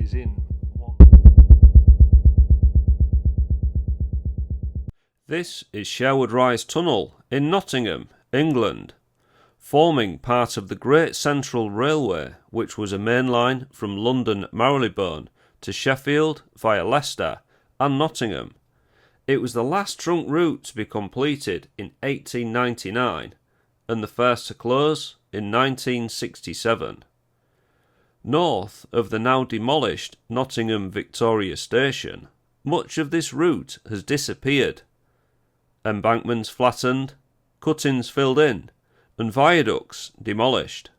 is in one. This is Sherwood Rise Tunnel in Nottingham, England, forming part of the Great Central Railway, which was a main line from London Marylebone to Sheffield via Leicester and Nottingham. It was the last trunk route to be completed in 1899 and the first to close in 1967. North of the now demolished Nottingham Victoria Station, much of this route has disappeared. Embankments flattened, cuttings filled in, and viaducts demolished.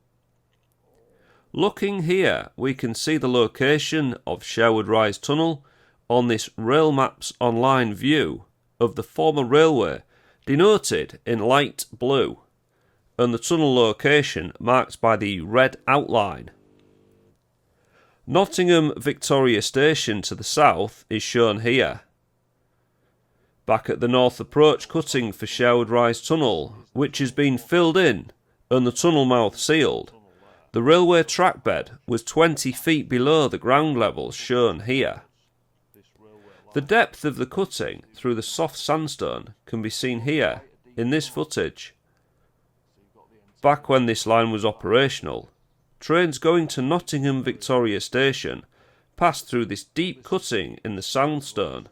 Looking here, we can see the location of Sherwood Rise Tunnel on this Rail Maps Online view of the former railway, denoted in light blue, and the tunnel location marked by the red outline. Nottingham Victoria Station to the south is shown here. Back at the north approach cutting for Sherwood Rise Tunnel, which has been filled in and the tunnel mouth sealed, the railway track bed was 20 feet below the ground level shown here. The depth of the cutting through the soft sandstone can be seen here in this footage. Back when this line was operational, trains going to Nottingham Victoria Station passed through this deep cutting in the sandstone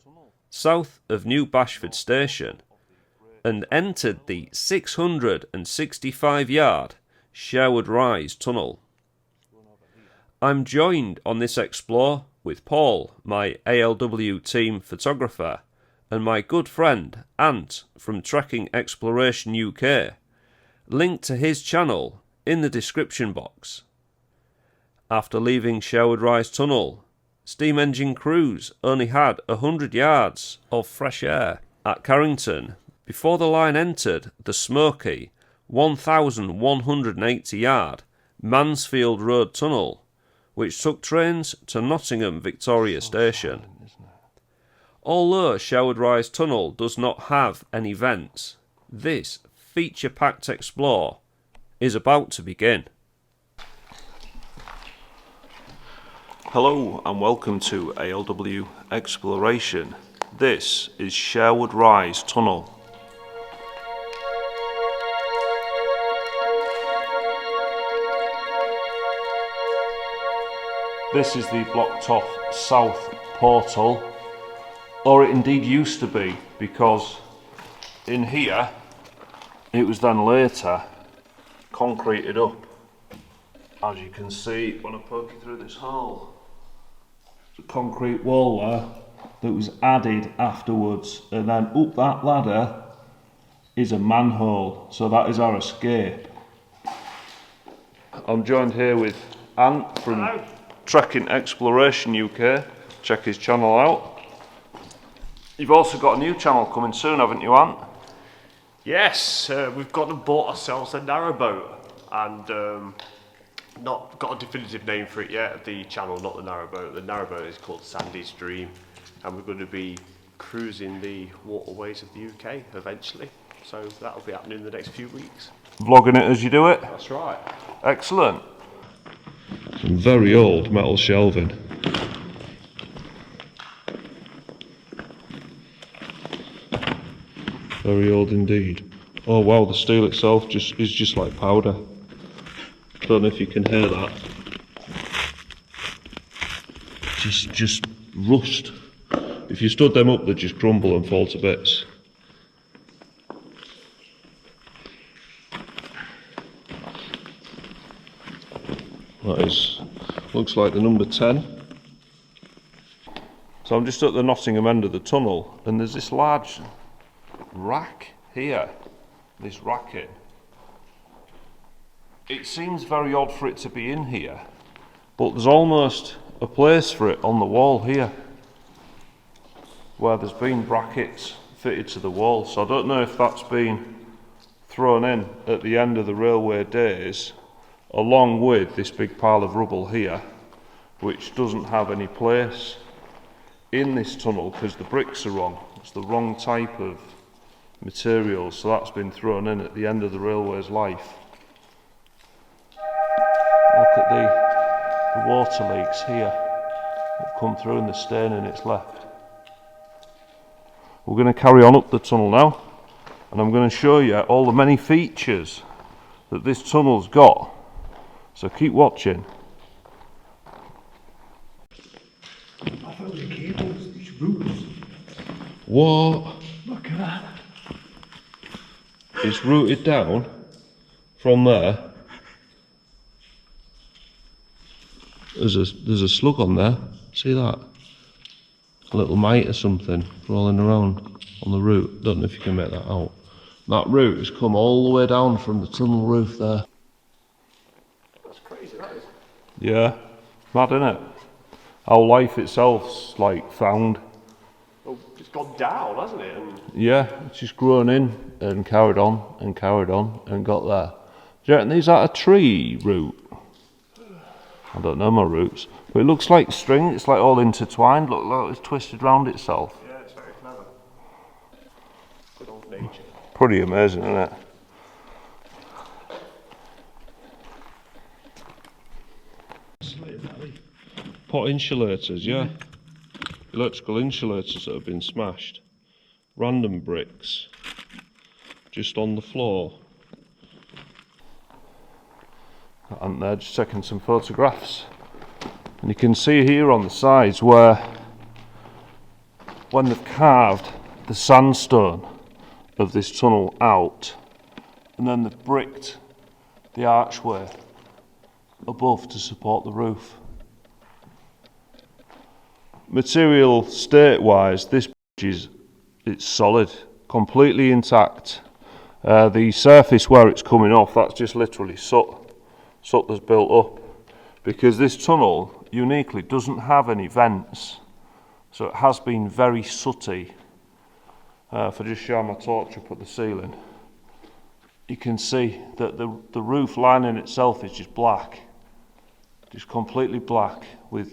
south of New Bashford Station and entered the 665-yard Sherwood Rise Tunnel. I'm joined on this explore with Paul, my ALW team photographer, and my good friend Ant from Trekking Exploration UK, linked to his channel in the description box. After leaving Sherwood Rise Tunnel, steam engine crews only had 100 yards of fresh air at Carrington before the line entered the smoky 1,180-yard Mansfield Road Tunnel, which took trains to Nottingham Victoria Station. Although Sherwood Rise Tunnel does not have any vents, this feature-packed explore is about to begin. Hello and welcome to ALW Exploration. This is Sherwood Rise Tunnel. This is the blocked-off south portal, or it indeed used to be, because in here it was then later concreted up, as you can see when I poke it through this hole. The concrete wall there that was added afterwards, and then up that ladder is a manhole, so that is our escape. I'm joined here with Ant from Hello. Trekking Exploration UK. Check his channel out. You've also got a new channel coming soon, haven't you, Ant? Yes, we've gone and bought ourselves a narrowboat, and not got a definitive name for it yet. The channel, not the narrowboat. The narrowboat is called Sandy's Dream, and we're going to be cruising the waterways of the UK eventually. So that'll be happening in the next few weeks. Vlogging it as you do it? That's right. Excellent. Some very old metal shelving. Very old indeed. Oh wow, the steel itself is just like powder. Don't know if you can hear that. Just rust. If you stood them up, they'd just crumble and fall to bits. Looks like the number 10. So I'm just at the Nottingham end of the tunnel, and there's this large rack here, this racking. It seems very odd for it to be in here, but there's almost a place for it on the wall here, where there's been brackets fitted to the wall. So I don't know if that's been thrown in at the end of the railway days, along with this big pile of rubble here, which doesn't have any place in this tunnel because the bricks are wrong. It's the wrong type of material, so that's been thrown in at the end of the railway's life. Look at the water leaks here. come through and the staining it's left. We're going to carry on up the tunnel now, and I'm going to show you all the many features that this tunnel's got, so keep watching. I found the cables, it's roots. What? Look at that. It's rooted down from there. There's a slug on there. See that? A little mite or something crawling around on the root. Don't know if you can make that out. That root has come all the way down from the tunnel roof there. That's crazy, that is. Yeah, mad isn't it? How life itself's like found. Well, it's gone down, hasn't it? And Yeah, it's just grown in and carried on and carried on and got there. Do you reckon these are a tree root? I don't know my roots, but it looks like string. It's like all intertwined. Look like it's twisted round itself. yeah, it's very clever. Good old nature. Pretty amazing, isn't it? Pot insulators, yeah. Electrical insulators that have been smashed. Random bricks just on the floor. And they're just taking some photographs. And you can see here on the sides where, when they've carved the sandstone of this tunnel out, and then they've bricked the archway above to support the roof. Material state wise, this bridge it's solid, completely intact. The surface where it's coming off, that's just literally soot that's built up, because this tunnel uniquely doesn't have any vents, so it has been very sooty. If I just shine my torch up at the ceiling, you can see that the roof lining itself is just black, just completely black with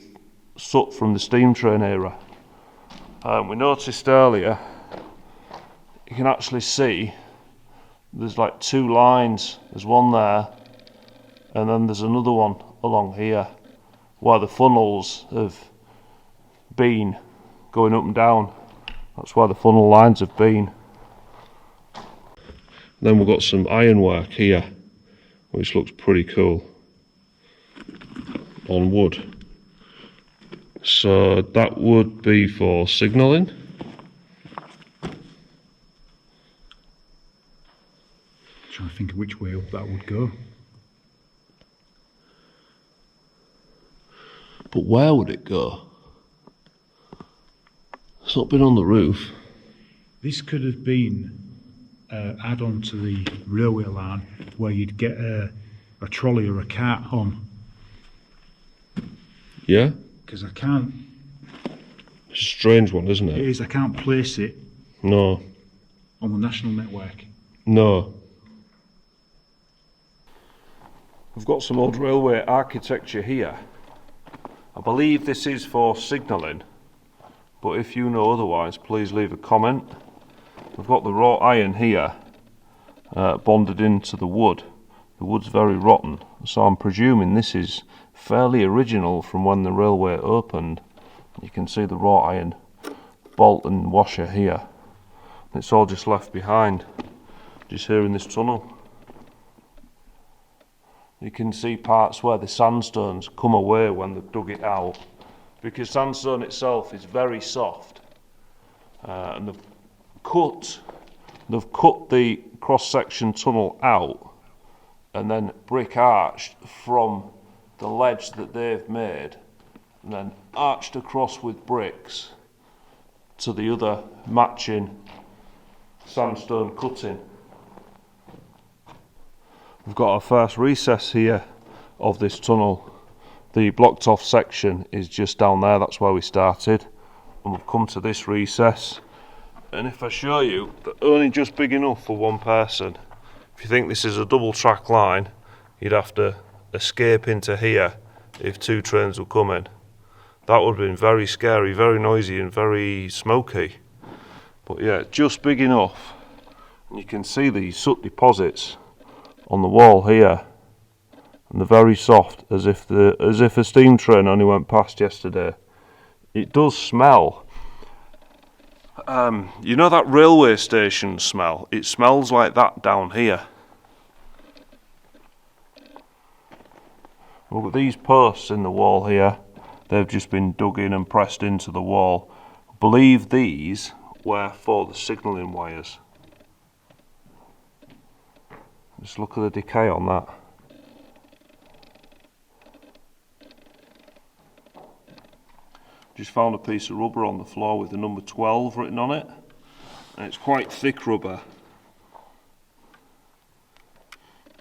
soot from the steam train era. We noticed earlier, you can actually see there's like two lines. There's one there, and then there's another one along here where the funnels have been going up and down. That's where the funnel lines have been. Then we've got some ironwork here, which looks pretty cool, on wood. So that would be for signalling. Trying to think of which way up that would go. But where would it go? It's not been on the roof. This could have been add-on to the railway line where you'd get a trolley or a cart on. Yeah? Because I can't. It's a strange one, isn't it? It is. I can't place it No. on the national network. No. We've got some old railway architecture here. I believe this is for signalling, but if you know otherwise, please leave a comment. We've got the wrought iron here, bonded into the wood. The wood's very rotten, so I'm presuming this is fairly original from when the railway opened. You can see the wrought iron bolt and washer here. It's all just left behind, just here in this tunnel. You can see parts where the sandstone's come away when they've dug it out, because sandstone itself is very soft, and they've cut the cross-section tunnel out and then brick arched from the ledge that they've made, and then arched across with bricks to the other matching sandstone cutting. We've got our first recess here of this tunnel. The blocked off section is just down there, that's where we started, and we've come to this recess. And if I show you, they're only just big enough for one person. If you think this is a double track line, you'd have to escape into here if two trains were coming. That would have been very scary, very noisy and very smoky. But yeah, just big enough. And you can see these soot deposits on the wall here, and they're very soft, as if a steam train only went past yesterday. It does smell. You know that railway station smell? It smells like that down here. Look at these posts in the wall here. They've just been dug in and pressed into the wall. I believe these were for the signalling wires. Just look at the decay on that. Just found a piece of rubber on the floor with the number 12 written on it, and it's quite thick rubber,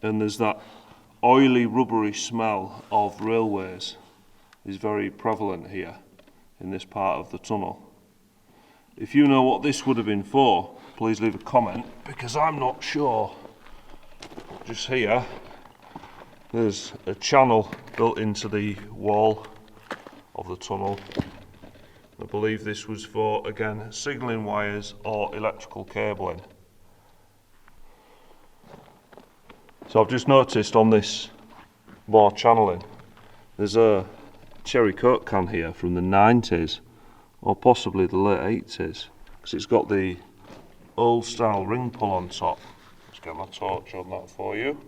and there's that oily rubbery smell of railways is very prevalent here in this part of the tunnel. If you know what this would have been for, please leave a comment, because I'm not sure. Just here there's a channel built into the wall of the tunnel. I believe this was for, again, signalling wires or electrical cabling. So I've just noticed on this more channeling, there's a cherry coke can here from the 90s or possibly the late 80s, because it's got the old style ring pull on top. Let's get my torch on that for you.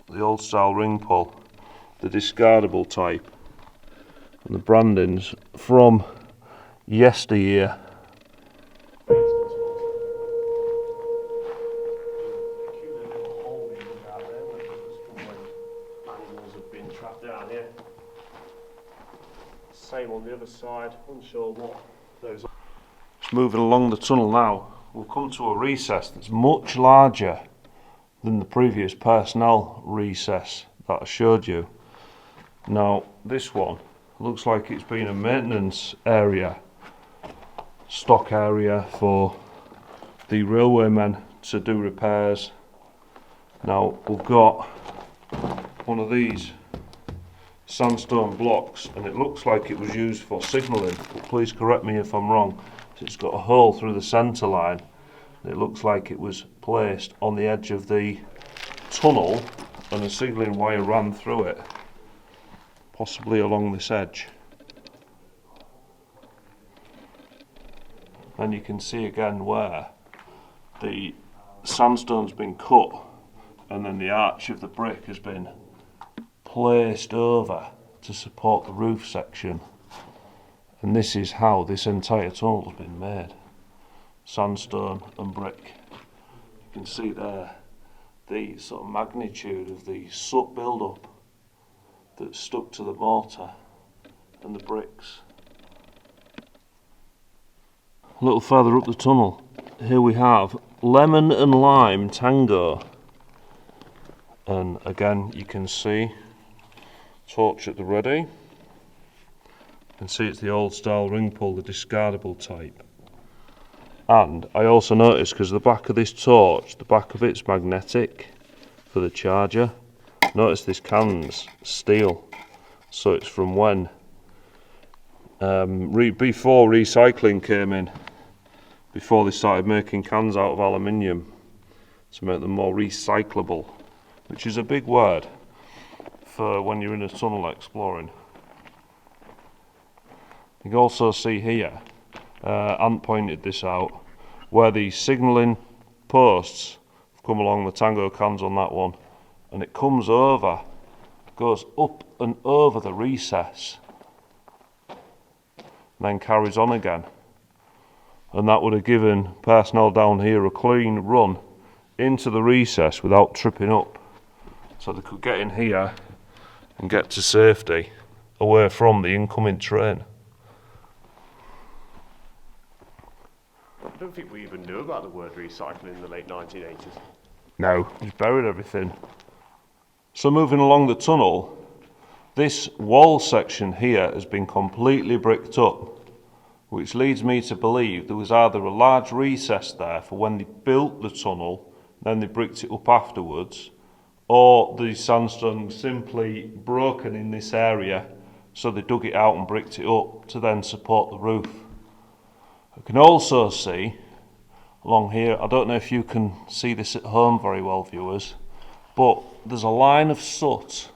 The old style ring pull, the discardable type. And the branding's from yesteryear. Same on the other side, unsure what those are. Just moving along the tunnel now, we'll come to a recess that's much larger than the previous personnel recess that I showed you. Now, this one looks like it's been a maintenance area, stock area for the railwaymen to do repairs. Now, we've got one of these sandstone blocks, and it looks like it was used for signalling, but please correct me if I'm wrong. It's got a hole through the centre line, and it looks like it was placed on the edge of the tunnel and a signalling wire ran through it, possibly along this edge. And you can see again where the sandstone's been cut and then the arch of the brick has been placed over to support the roof section. And this is how this entire tunnel has been made. Sandstone and brick. You can see there the sort of magnitude of the soot build-up that's stuck to the mortar and the bricks. A little further up the tunnel, here we have lemon and lime tango. And again, you can see torch at the ready. You can see it's the old style ring pull, the discardable type. And I also noticed, because the back of this torch, the back of it's magnetic for the charger. Notice this can's steel, so it's from when before recycling came in, before they started making cans out of aluminium to make them more recyclable, which is a big word for when you're in a tunnel exploring. You can also see here, Ant pointed this out, where the signalling posts have come along the tango cans on that one, and it comes over, goes up and over the recess, and then carries on again. And that would have given personnel down here a clean run into the recess without tripping up, so they could get in here and get to safety away from the incoming train. I don't think we even knew about the word recycling in the late 1980s. No, just buried everything. So moving along the tunnel, this wall section here has been completely bricked up, which leads me to believe there was either a large recess there for when they built the tunnel, then they bricked it up afterwards, or the sandstone was simply broken in this area, so they dug it out and bricked it up to then support the roof. I can also see along here, I don't know if you can see this at home very well, viewers, but there's a line of soot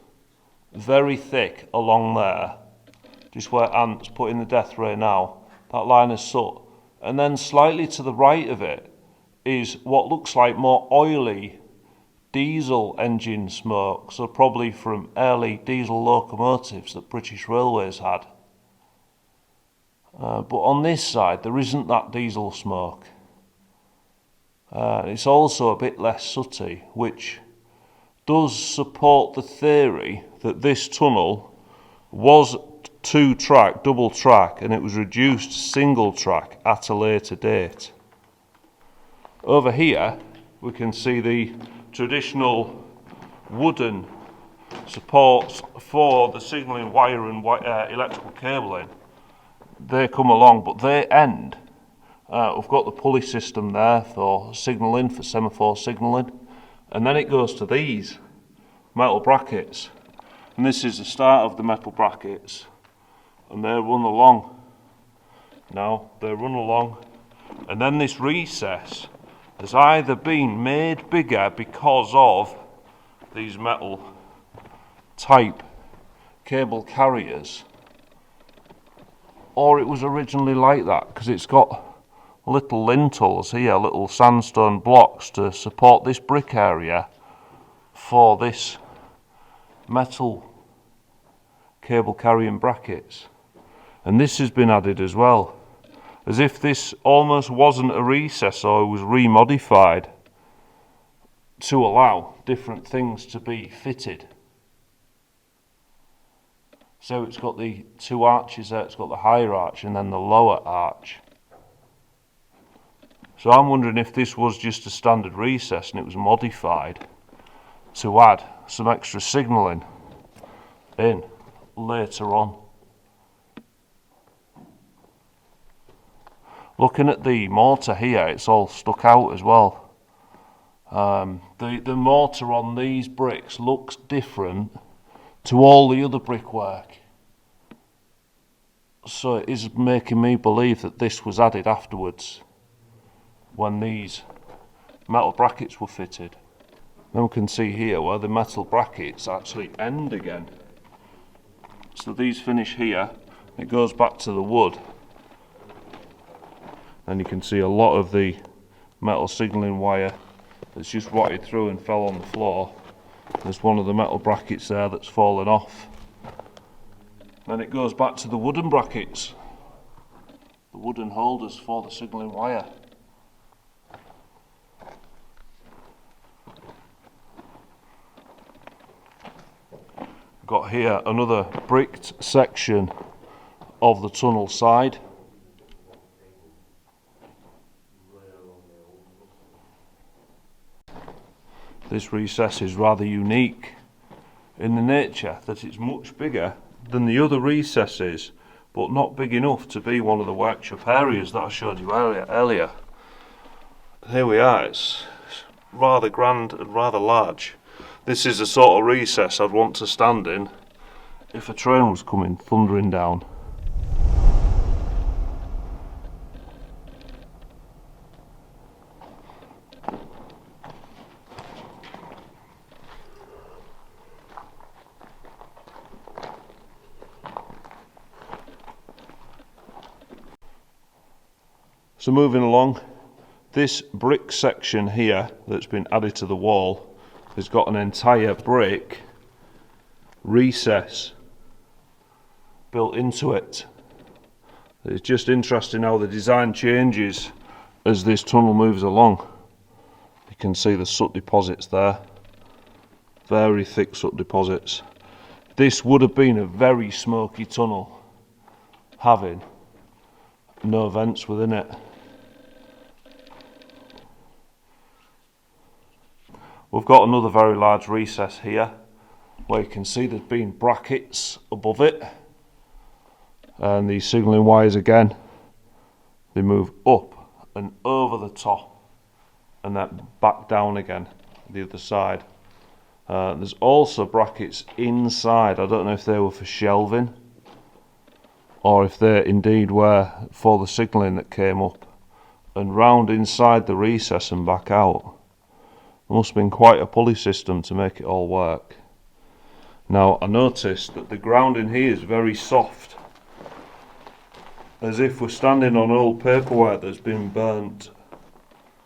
very thick along there just where Ant's putting the death ray now, that line of soot. And then slightly to the right of it is what looks like more oily diesel engine smoke, so probably from early diesel locomotives that British Railways had. But on this side there isn't that diesel smoke. It's also a bit less sooty, which does support the theory that this tunnel was 2-track, double track, and it was reduced to single track at a later date. Over here we can see the traditional wooden supports for the signalling wire and electrical cabling. They come along, but they end. We've got the pulley system there for signalling, for semaphore signalling, and then it goes to these metal brackets, and this is the start of the metal brackets, and they run along. Now they run along, and then this recess has either been made bigger because of these metal type cable carriers, or it was originally like that because it's got little lintels here, little sandstone blocks to support this brick area for this metal cable carrying brackets. And this has been added as well, as if this almost wasn't a recess or was remodified to allow different things to be fitted. So it's got the two arches there, it's got the higher arch and then the lower arch. So I'm wondering if this was just a standard recess and it was modified to add some extra signalling in later on. Looking at the mortar here, it's all stuck out as well. The mortar on these bricks looks different to all the other brickwork. So it is making me believe that this was added afterwards when these metal brackets were fitted. Then we can see here where the metal brackets actually end again. So these finish here, it goes back to the wood, and you can see a lot of the metal signalling wire that's just rotted through and fell on the floor. There's one of the metal brackets there that's fallen off. Then it goes back to the wooden brackets, the wooden holders for the signalling wire. Got here another bricked section of the tunnel side. This recess is rather unique in the nature that it's much bigger than the other recesses, but not big enough to be one of the workshop areas that I showed you earlier. Here we are, it's rather grand and rather large. This is the sort of recess I'd want to stand in if a train was coming thundering down. So moving along, this brick section here that's been added to the wall has got an entire brick recess built into it. It's just interesting how the design changes as this tunnel moves along. You can see the soot deposits there, very thick soot deposits. This would have been a very smoky tunnel, having no vents within it. We've got another very large recess here where you can see there's been brackets above it, and these signalling wires again, they move up and over the top and then back down again the other side. There's also brackets inside. I don't know if they were for shelving or if they indeed were for the signalling that came up and round inside the recess and back out. Must have been quite a pulley system to make it all work. Now I noticed that the ground in here is very soft as if we're standing on old paperwork that's been burnt.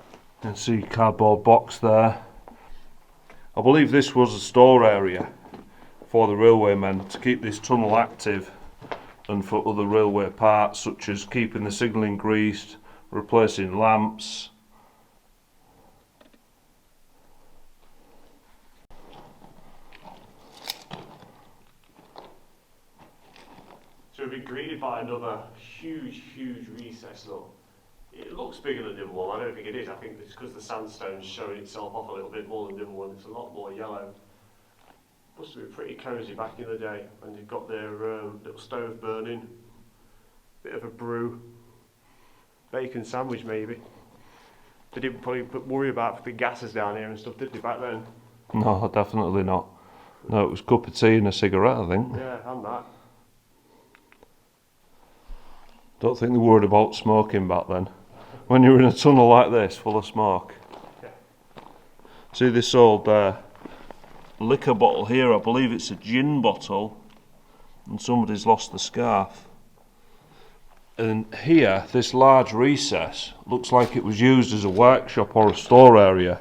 You can see cardboard box there. I believe this was a store area for the railwaymen to keep this tunnel active, and for other railway parts such as keeping the signalling greased, replacing lamps. So we've been greeted by another huge recess. Look, it looks bigger than the other one. I don't think it is. I think it's because the sandstone's showing itself off a little bit more than the other one. It's a lot more yellow. Must have been pretty cosy back in the day when they've got their little stove burning. Bit of a brew. Bacon sandwich maybe. They didn't probably worry about the gases down here and stuff, did they, back then? No, definitely not. No, it was a cup of tea and a cigarette, I think. Yeah, and that. Don't think they worried about smoking back then. When you're in a tunnel like this, full of smoke. Yeah. See this old liquor bottle here, I believe it's a gin bottle, and somebody's lost the scarf. And here, this large recess looks like it was used as a workshop or a store area.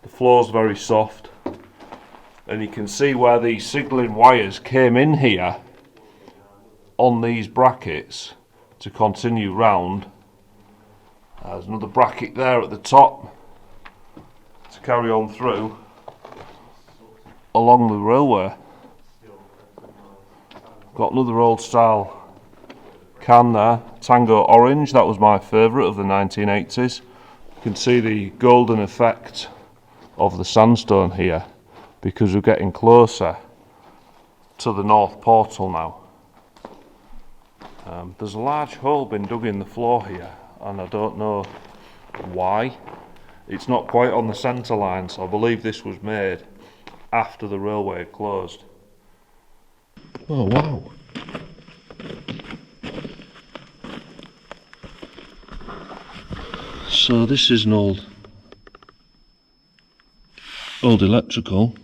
The floor's very soft, and you can see where these signalling wires came in here on these brackets to continue round. There's another bracket there at the top to carry on through along the railway. Got another old style can there, Tango Orange. That was my favourite of the 1980s. You can see the golden effect of the sandstone here because we're getting closer to the north portal now. There's a large hole been dug in the floor here, and I don't know why. It's not quite on the centre line, so I believe this was made after the railway had closed. Oh wow. So this is an old electrical.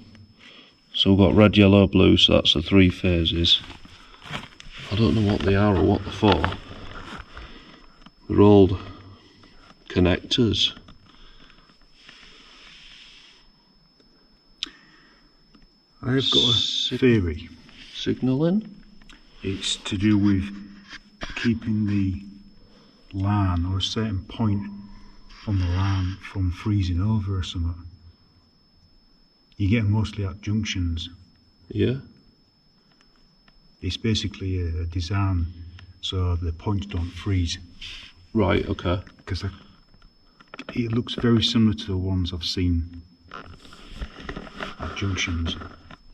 So we've got red, yellow, blue, so that's the 3 phases. I don't know what they are or what they're for. They're old connectors. I've got a theory. Signalling? It's to do with keeping the line or a certain point on the line from freezing over or something. You get them mostly at junctions. Yeah. It's basically a design so the points don't freeze. Right, okay. Because it looks very similar to the ones I've seen at junctions.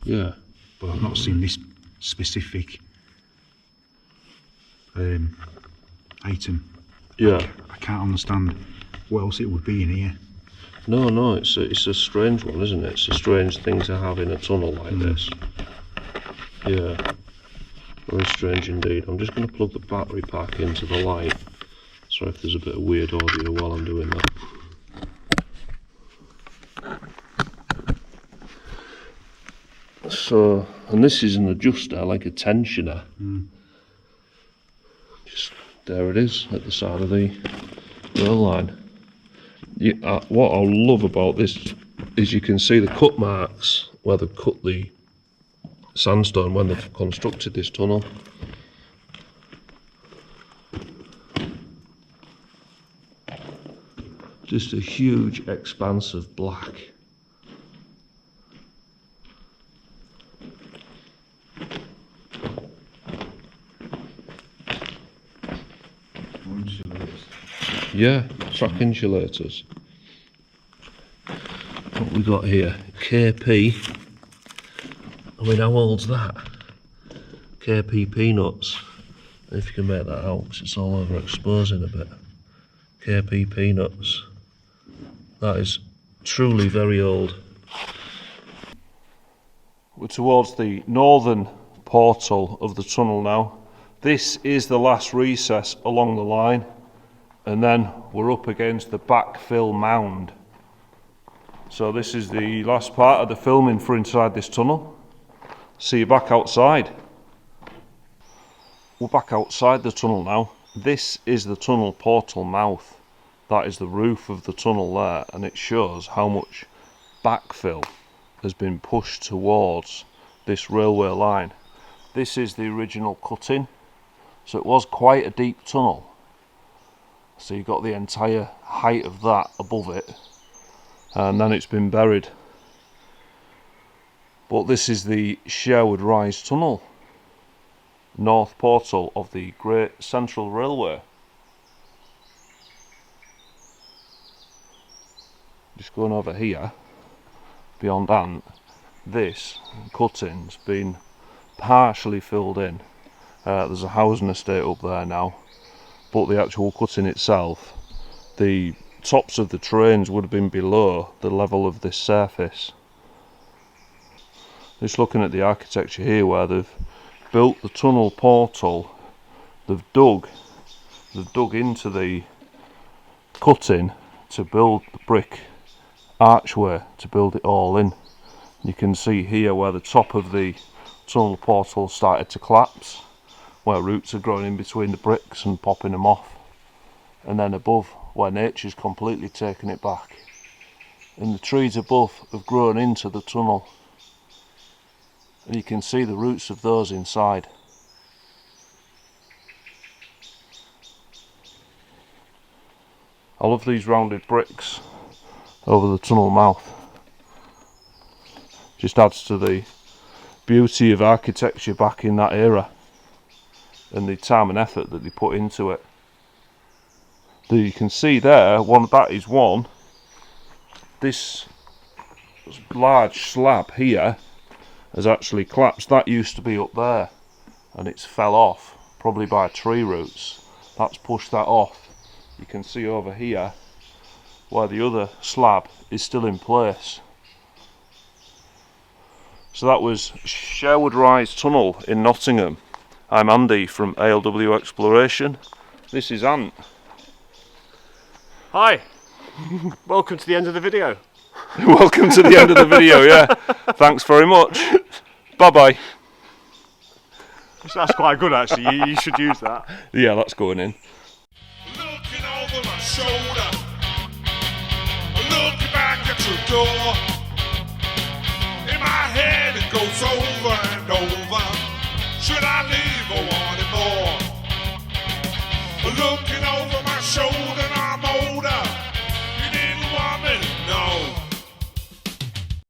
Yeah. But I've not seen this specific item. Yeah. I can't understand what else it would be in here. No, it's a strange one, isn't it? It's a strange thing to have in a tunnel like this. Yeah. Very strange indeed. I'm just going to plug the battery pack into the light. Sorry if there's a bit of weird audio while I'm doing that. So, and this is an adjuster, like a tensioner. Just there it is at the side of the rail line. What I love about this is you can see the cut marks where they've cut the sandstone when they've constructed this tunnel. Just a huge expanse of black. Yeah, track insulators. What we got here? KP. I mean, how old's that? KP peanuts. If you can make that out, 'cause it's all over exposing a bit. KP peanuts. That is truly very old. We're towards the northern portal of the tunnel now. This is the last recess along the line, and then we're up against the backfill mound. So this is the last part of the filming for inside this tunnel. See you back outside. We're back outside the tunnel now. This is the tunnel portal mouth. That is the roof of the tunnel there, and it shows how much backfill has been pushed towards this railway line. This is the original cutting, so it was quite a deep tunnel. So you've got the entire height of that above it, and then it's been buried. But this is the Sherwood Rise Tunnel, north portal of the Great Central Railway. Just going over here, beyond Ant, this cutting's been partially filled in. There's a housing estate up there now, but the actual cutting itself, the tops of the trains would have been below the level of this surface. Just looking at the architecture here, where they've built the tunnel portal, they've dug into the cutting to build the brick archway to build it all in. You can see here where the top of the tunnel portal started to collapse, where roots are growing in between the bricks and popping them off, and then above where nature's completely taken it back, and the trees above have grown into the tunnel, and you can see the roots of those inside. I love these rounded bricks over the tunnel mouth. Just adds to the beauty of architecture back in that era and the time and effort that they put into it. You can see there, this large slab here has actually collapsed. That used to be up there and it's fell off, probably by tree roots. That's pushed that off. You can see over here where the other slab is still in place. So that was Sherwood Rise Tunnel in Nottingham. I'm Andy from ALW Exploration. This is Ant. Hi, welcome to the end of the video. Welcome to the end of the video, yeah. Thanks very much. Bye-bye. That's quite good actually, you should use that. Yeah, that's going in. Looking over my shoulder, looking back at your door. In my head it goes over and over. Should I leave or want it more? Looking